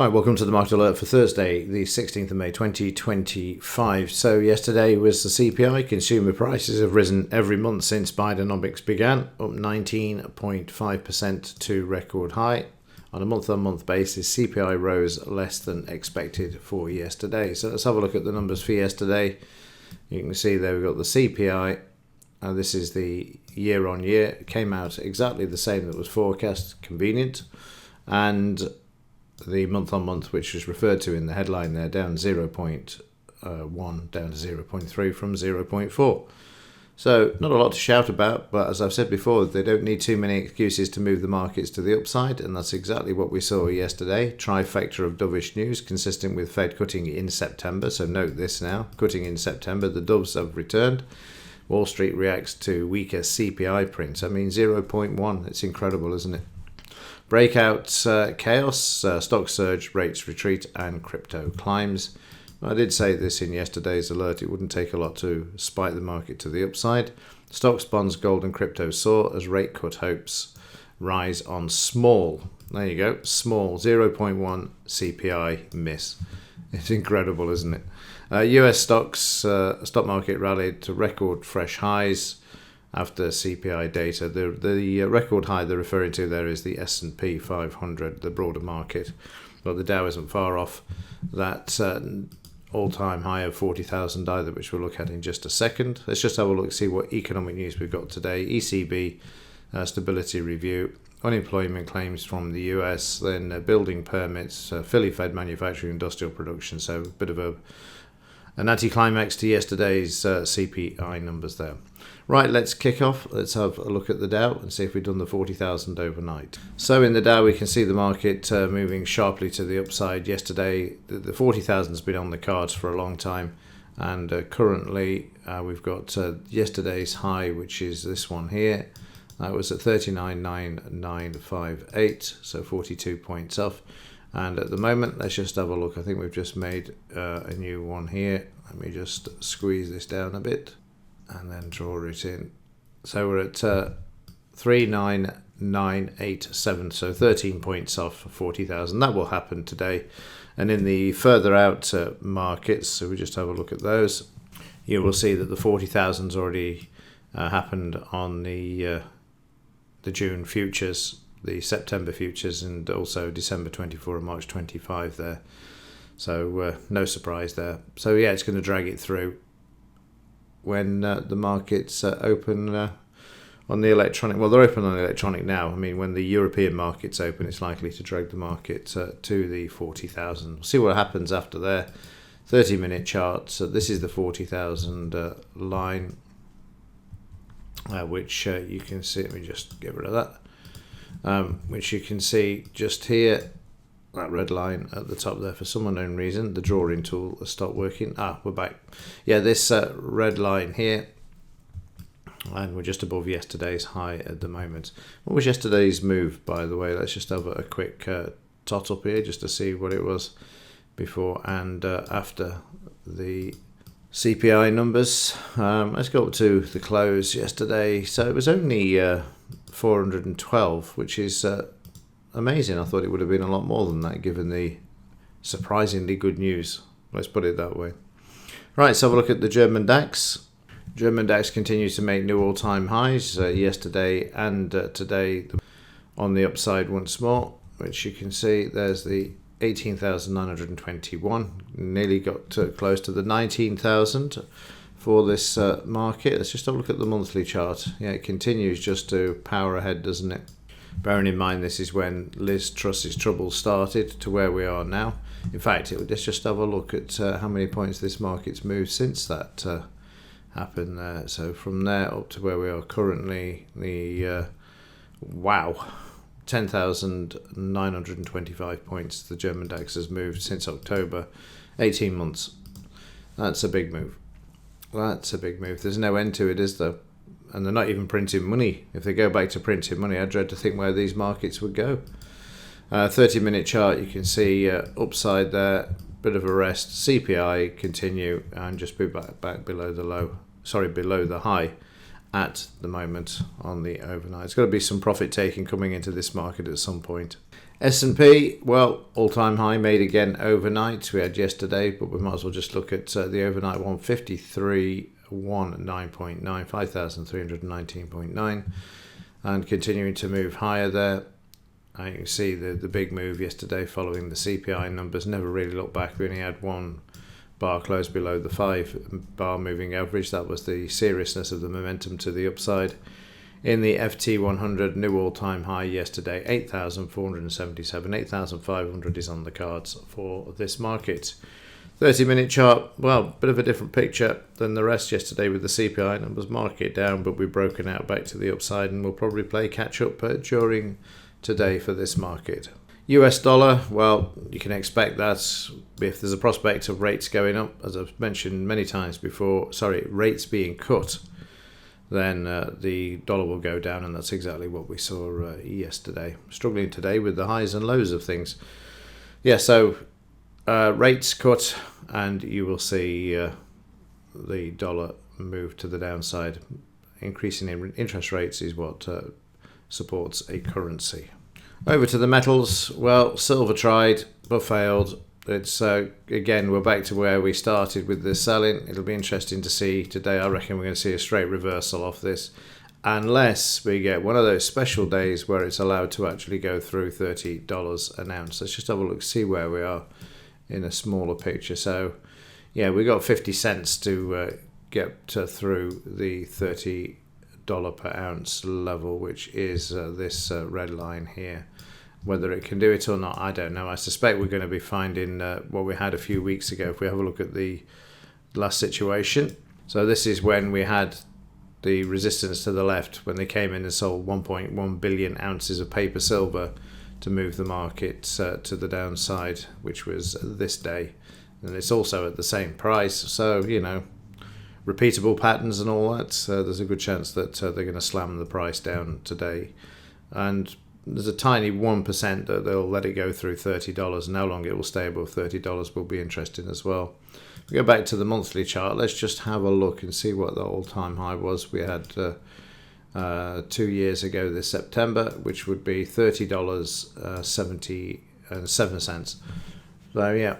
Hi, welcome to the Market Alert for Thursday, the 16th of May 2025. So yesterday was the CPI. Consumer prices have risen every month since Bidenomics began, up 19.5% to record high. On a month-on-month basis, CPI rose less than expected for yesterday. So let's have a look at the numbers for yesterday. You can see there we've got the CPI. This is the year-on-year. It came out exactly the same that was forecast, convenient. And the month-on-month, which was referred to in the headline there, down 0.1, down to 0.3 from 0.4. So not a lot to shout about, but as I've said before, they don't need too many excuses to move the markets to the upside, and that's exactly what we saw yesterday. Trifecta of dovish news, consistent with Fed cutting in September. So note this now, cutting in September, the doves have returned. Wall Street reacts to weaker CPI print. I mean, 0.1, it's incredible, isn't it? Breakout chaos, stock surge, rates retreat, and crypto climbs. I did say this in yesterday's alert, it wouldn't take a lot to spike the market to the upside. Stocks, bonds, gold, and crypto soar as rate cut hopes rise on small. There you go, small 0.1 CPI miss. It's incredible, isn't it? US stocks, stock market rallied to record fresh highs after CPI data. The record high they're referring to there is the S&P 500, the broader market, but the Dow isn't far off that all-time high of 40,000 either, which we'll look at in just a second. Let's just have a look, see what economic news we've got today. ECB stability review, unemployment claims from the US, then building permits, Philly Fed manufacturing industrial production, so a bit of an anticlimax to yesterday's CPI numbers there. Right, let's kick off. Let's have a look at the Dow and see if we've done the 40,000 overnight. So in the Dow, we can see the market moving sharply to the upside. Yesterday, the 40,000 has been on the cards for a long time. And currently, we've got yesterday's high, which is this one here. That was at 39,958, so 42 points off. And at the moment, let's just have a look. I think we've just made a new one here. Let me just squeeze this down a bit and then draw it in. So we're at 39,987, so 13 points off 40,000. That will happen today. And in the further out markets, so we just have a look at those, you will see that the 40,000's already happened on the June futures, the September futures, and also December 24 and March 25 there. So no surprise there. So yeah, it's going to drag it through when the markets open on the electronic. Well, they're open on the electronic now. I mean, when the European markets open, it's likely to drag the market to the 40,000. We'll see what happens after there. 30-minute charts. So this is the 40,000 line, which you can see. Let me just get rid of that. Which you can see just here, that red line at the top there. For some unknown reason, the drawing tool has stopped working. We're back. Yeah, this red line here, and we're just above yesterday's high at the moment. What was yesterday's move, by the way? Let's just have a quick tot up here just to see what it was before and after the CPI numbers. Let's go up to the close yesterday. So it was only 412, which is amazing. I thought it would have been a lot more than that given the surprisingly good news. Let's put it that way. Right, let's have a look at the German DAX. German DAX continues to make new all-time highs yesterday and today on the upside once more, which you can see there's the 18,921, nearly got close to the 19,000 for this market. Let's just have a look at the monthly chart. Yeah, it continues just to power ahead, doesn't it? Bearing in mind this is when Liz Truss's troubles started to where we are now. In fact, let's just have a look at how many points this market's moved since that happened there. So from there up to where we are currently, the 10,925 points the German DAX has moved since October, 18 months. That's a big move. That's a big move. There's no end to it, is there? And they're not even printing money. If they go back to printing money, I dread to think where these markets would go. 30-minute chart, you can see upside there, bit of a rest. CPI continue and just be back below the low. Below the high. at the moment on the overnight. It's got to be some profit taking coming into this market at some point. S&P, well, all-time high made again overnight. We had yesterday, but we might as well just look at the overnight one, 5319.9, 5,319.9, and continuing to move higher there. You can see the big move yesterday following the CPI numbers. Never really looked back. We only had one bar close below the 5-bar moving average. That was the seriousness of the momentum to the upside. In the FT100, new all-time high yesterday, 8,477. 8,500 is on the cards for this market. 30-minute chart, well, bit of a different picture than the rest yesterday with the CPI numbers. Market down, but we've broken out back to the upside, and we'll probably play catch-up during today for this market. US dollar, well, you can expect that if there's a prospect of rates going up, as I've mentioned many times before, rates being cut, then the dollar will go down, and that's exactly what we saw yesterday. Struggling today with the highs and lows of things. Yeah, so rates cut, and you will see the dollar move to the downside. Increasing interest rates is what supports a currency. Over to the metals. Well, silver tried but failed. It's again, we're back to where we started with the selling. It'll be interesting to see today. I reckon we're going to see a straight reversal off this, unless we get one of those special days where it's allowed to actually go through $30 an ounce. Let's just have a look, see where we are in a smaller picture. So yeah, we got 50 cents to get through the $30 per ounce level, which is this red line here. Whether it can do it or not, I don't know. I suspect we're going to be finding what we had a few weeks ago if we have a look at the last situation. So this is when we had the resistance to the left, when they came in and sold 1.1 billion ounces of paper silver to move the market to the downside, which was this day. And it's also at the same price. So, you know, repeatable patterns and all that. There's a good chance that they're going to slam the price down today. And there's a tiny 1% that they'll let it go through $30, and how long it will stay above $30 will be interesting as well. If we go back to the monthly chart, let's just have a look and see what the all-time high was. We had 2 years ago this September, which would be $30.77. So yeah,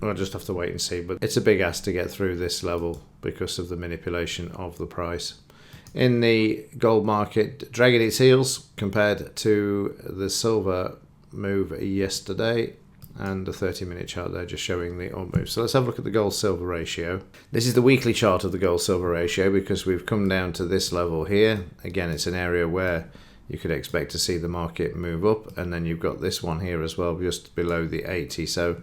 we'll just have to wait and see. But it's a big ask to get through this level because of the manipulation of the price. In the gold market, dragging its heels compared to the silver move yesterday, and the 30-minute chart there just showing the up move. So let's have a look at the gold-silver ratio. This is the weekly chart of the gold-silver ratio because we've come down to this level here. Again, it's an area where you could expect to see the market move up, and then you've got this one here as well, just below the 80. So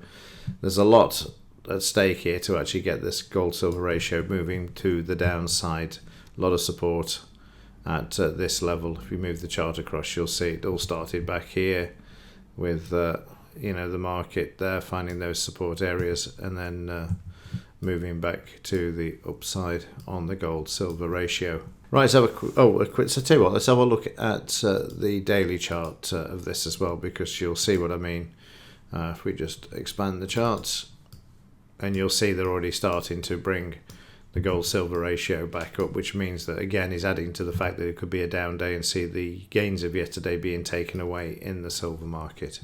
there's a lot at stake here to actually get this gold-silver ratio moving to the downside. A lot of support at this level. If you move the chart across, you'll see it all started back here with the market there finding those support areas, and then moving back to the upside on the gold-silver ratio. Right, so let's tell you what. Let's have a look at the daily chart of this as well, because you'll see what I mean. If we just expand the charts, and you'll see they're already starting to bring the gold-silver ratio back up, which means that, again, is adding to the fact that it could be a down day and see the gains of yesterday being taken away in the silver market.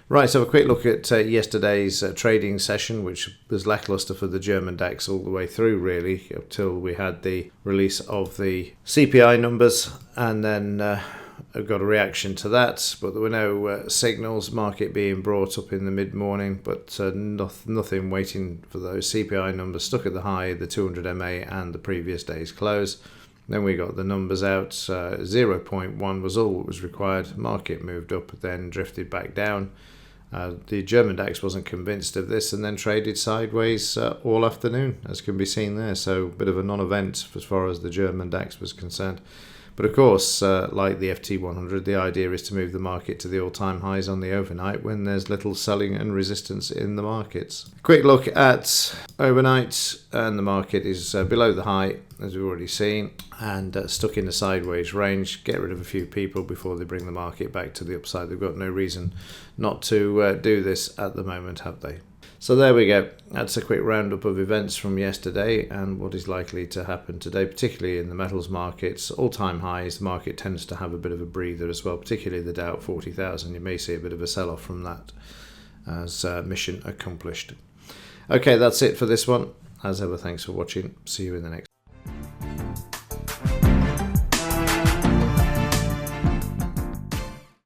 Right, so a quick look at yesterday's trading session, which was lackluster for the German DAX all the way through, really, until we had the release of the CPI numbers, and then I got a reaction to that, but there were no signals, market being brought up in the mid-morning, but nothing waiting for those CPI numbers. Stuck at the high, the 200 MA and the previous day's close. Then we got the numbers out. 0.1 was all that was required. Market moved up, then drifted back down. The German DAX wasn't convinced of this and then traded sideways all afternoon, as can be seen there. So a bit of a non-event as far as the German DAX was concerned. But of course, like the FT100, the idea is to move the market to the all-time highs on the overnight when there's little selling and resistance in the markets. Quick look at overnight, and the market is below the high, as we've already seen, and stuck in the sideways range. Get rid of a few people before they bring the market back to the upside. They've got no reason not to do this at the moment, have they? So there we go. That's a quick roundup of events from yesterday and what is likely to happen today, particularly in the metals markets. All-time highs. The market tends to have a bit of a breather as well, particularly the Dow at 40,000. You may see a bit of a sell-off from that as mission accomplished. Okay, that's it for this one. As ever, thanks for watching. See you in the next